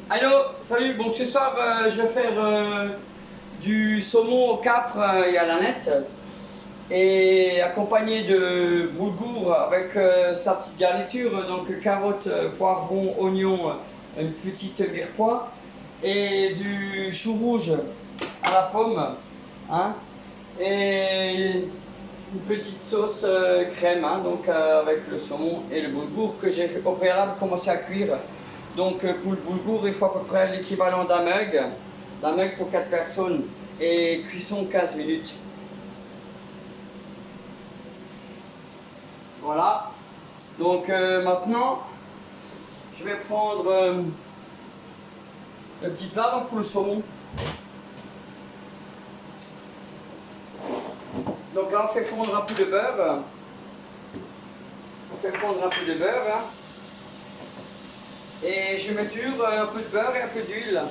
Allô, salut, bon ce soir je vais faire du saumon au capre et à la nette et accompagné de boulgour avec sa petite garniture, donc carottes, poivrons, oignons, une petite mirepoix et du chou rouge à la pomme, hein, et une petite sauce crème, hein, donc avec le saumon et le boulgour que j'ai au préalable commencé à cuire. Donc pour le boulgour, il faut à peu près l'équivalent d'un mug pour 4 personnes et cuisson 15 minutes. Voilà. Donc maintenant, je vais prendre le petit plat donc, pour le saumon. Donc là, on fait fondre un peu de beurre. On fait fondre un peu de beurre. Hein. Et je mesure un peu de beurre et un peu d'huile.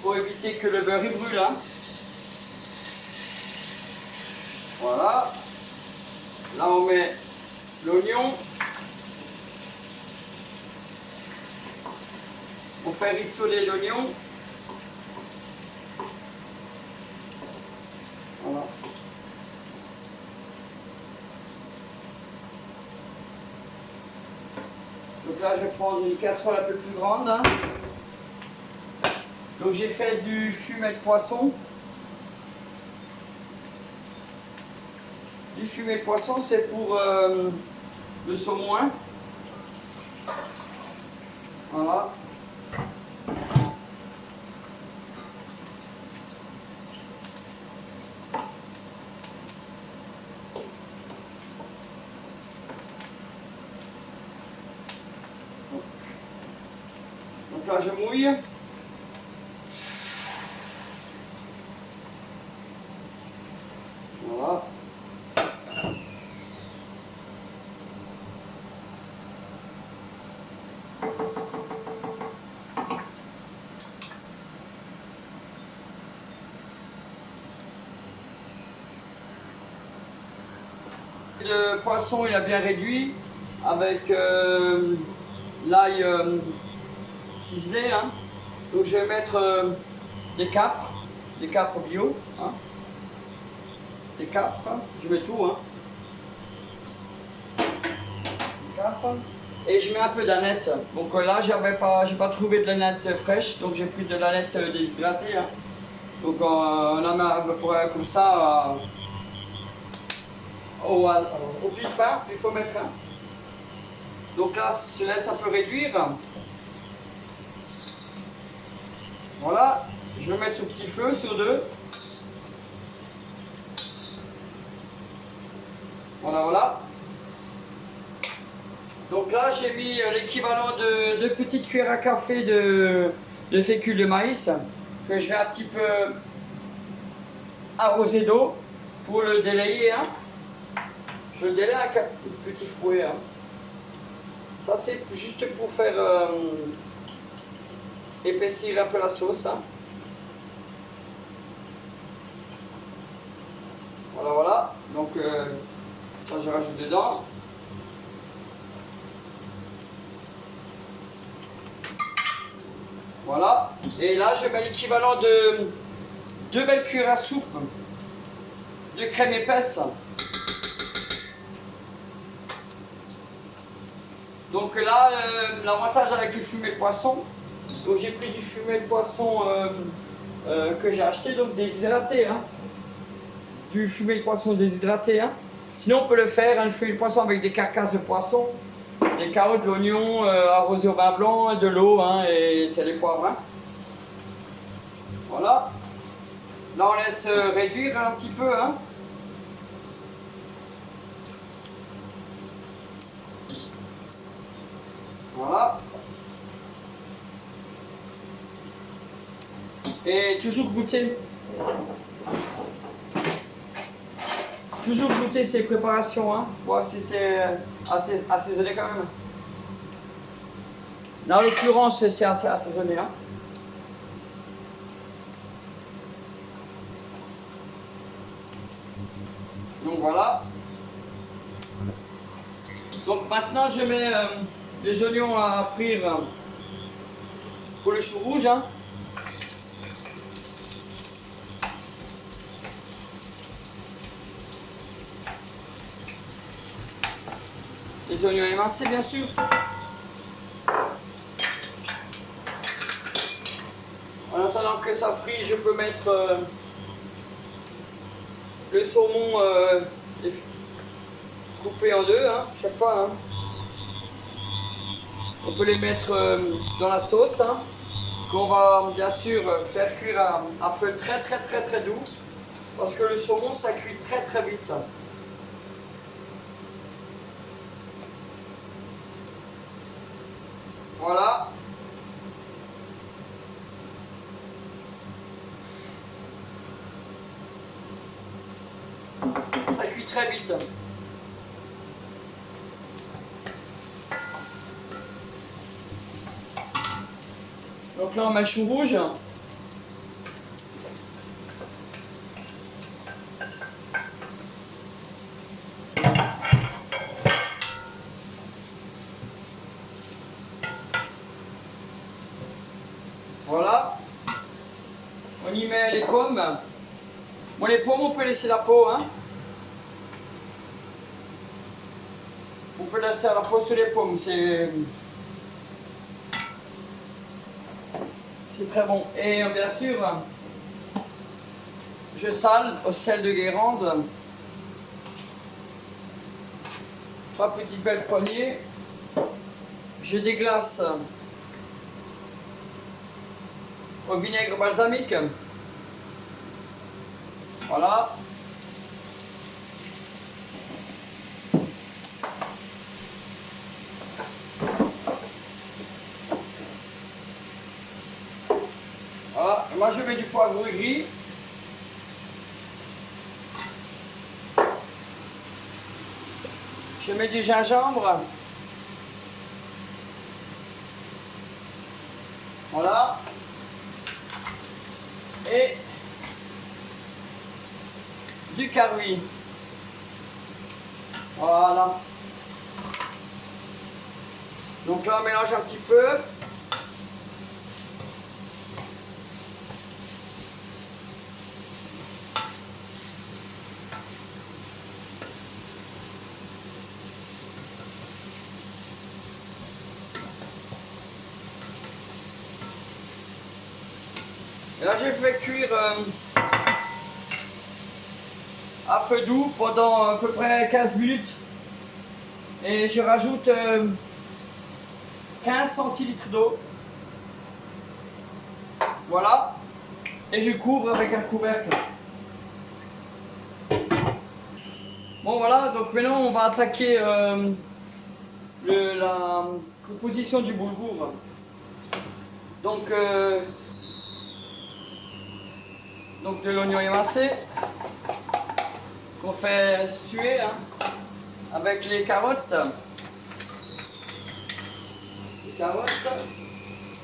Pour éviter que le beurre il brûle. Hein. Voilà. Là, on met l'oignon. On fait rissoler l'oignon. Voilà. Donc là, je vais prendre une casserole un peu plus grande. Hein. Donc j'ai fait du fumet de poisson. Du fumet de poisson, c'est pour le saumon. Hein. Voilà. Donc là, je mouille. Voilà. Le poisson, il a bien réduit avec l'ail ciselé. Hein. Donc je vais mettre des capres bio. Hein. Des capres, hein. Je mets tout. Hein. Des capres. Et je mets un peu d'aneth. Donc là, j'ai pas trouvé de l'aneth fraîche, donc j'ai pris de l'aneth déshydratée. Hein. Donc on en met à peu près comme ça au pif, hein, il faut mettre un. Donc là, je laisse un peu réduire. Voilà, je vais mettre sur petit feu, sur 2. Voilà, voilà. Donc là, j'ai mis l'équivalent de 2 petites cuillères à café de fécule de maïs que je vais un petit peu arroser d'eau pour le délayer. Hein. Je le délaye avec un petit fouet. Hein. Ça, c'est juste pour faire épaissir un peu la sauce. Hein. Voilà, voilà. Donc, ça, je rajoute dedans. Voilà. Et là, je mets l'équivalent de 2 belles cuillères à soupe de crème épaisse. Donc là, l'avantage avec le fumet de poisson, donc j'ai pris du fumet de poisson que j'ai acheté, donc déshydraté. Hein. Du fumet de poisson déshydraté. Hein. Sinon, on peut le faire, hein, le fumet de poisson avec des carcasses de poisson, des carottes, de l'oignon arrosé au vin blanc, de l'eau, hein, et c'est les poivres. Hein. Voilà. Là, on laisse réduire un petit peu. Hein. Voilà. Et toujours goûter. Toujours goûter ces préparations, hein, voir si c'est assaisonné quand même. Là, en l'occurrence, c'est assez assaisonné. Hein. Donc voilà. Donc maintenant, je mets les oignons à frire pour le chou rouge. Hein. Les oignons émincés, bien sûr. En attendant que ça frit, je peux mettre le saumon coupé en deux, hein, chaque fois. Hein. On peut les mettre dans la sauce, hein, qu'on va bien sûr faire cuire à feu très doux, parce que le saumon ça cuit très vite. Voilà. Ça cuit très vite. Donc là on met le chou rouge. Voilà. On y met les pommes. Bon, les pommes on peut laisser la peau. Hein. On peut laisser la peau sur les pommes. C'est très bon. Et bien sûr, je sale au sel de Guérande. 3 petites belles poignées. Je déglace au vinaigre balsamique. Voilà. Voilà. Moi je mets du poivre gris. Je mets du gingembre. Voilà. Et du carouy. Voilà. Donc là on mélange un petit peu. Et là j'ai fait cuire à feu doux pendant à peu près 15 minutes. Et je rajoute 15 centilitres d'eau. Voilà. Et je couvre avec un couvercle. Bon voilà, donc maintenant on va attaquer la composition du boulgour. Donc de l'oignon émincé qu'on fait suer hein, avec les carottes.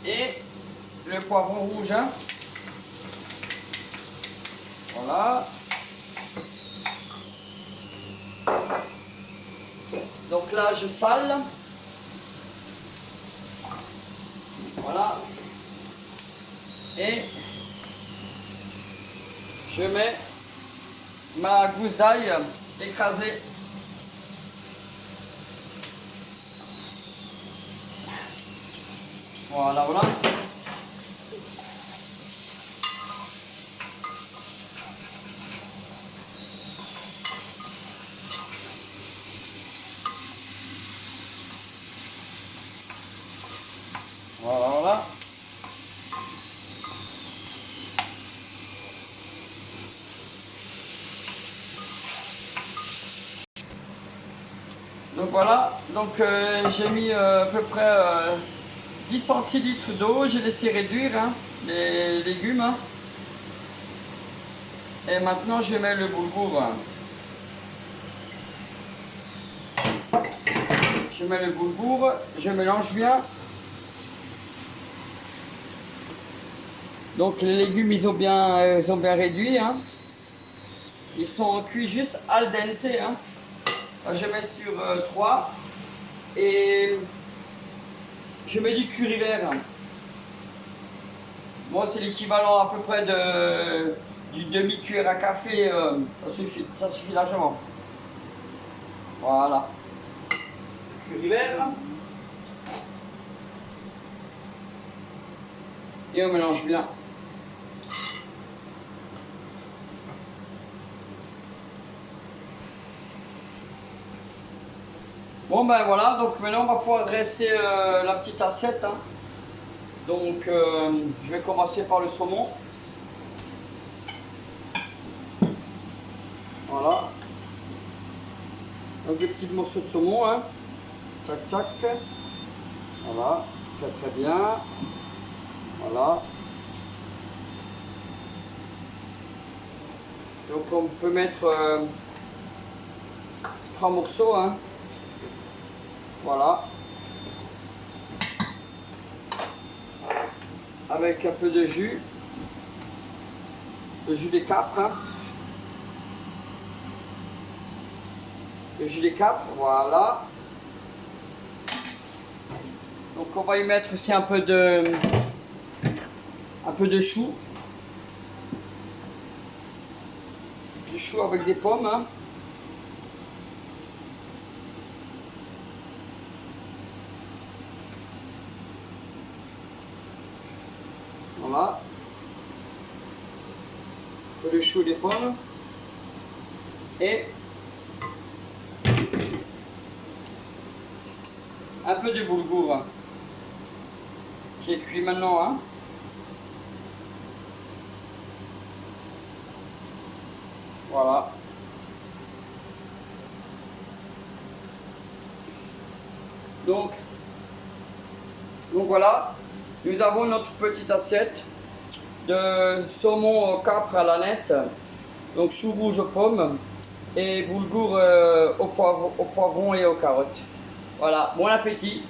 Et le poivron rouge. Hein. Voilà. Donc là je sale. Voilà. Et je mets ma gousse d'ail écrasée. Voilà, voilà. Voilà, voilà. Donc voilà, donc j'ai mis à peu près 10 centilitres d'eau, j'ai laissé réduire hein, les légumes. Hein. Et maintenant je mets le boulgour. Je mets le boulgour, je mélange bien. Donc les légumes ils ont bien réduit. Hein. Ils sont cuits juste al dente. Hein. Je mets sur 3 et je mets du curry vert. Moi, c'est l'équivalent à peu près d'une demi-cuillère à café, ça suffit largement. Voilà. Curry vert. Et on mélange bien. Bon ben voilà, donc maintenant on va pouvoir dresser la petite assiette. Hein. Donc je vais commencer par le saumon. Voilà. Donc des petits morceaux de saumon. Hein. Tac tac. Voilà. Très très bien. Voilà. Donc on peut mettre 3 morceaux. Hein. Voilà. Avec un peu de jus. Le jus des capres. Hein. Le jus des capres, voilà. Donc on va y mettre aussi un peu de chou. Du chou avec des pommes. Hein. Voilà. Un peu de chou et des pommes. Et un peu de boulgour. Hein, qui est cuit maintenant. Hein. Voilà. Donc voilà, nous avons notre petite assiette de saumon au capre à la nette, donc chou rouge aux pommes et boulgour au poivron et aux carottes. Voilà, bon appétit!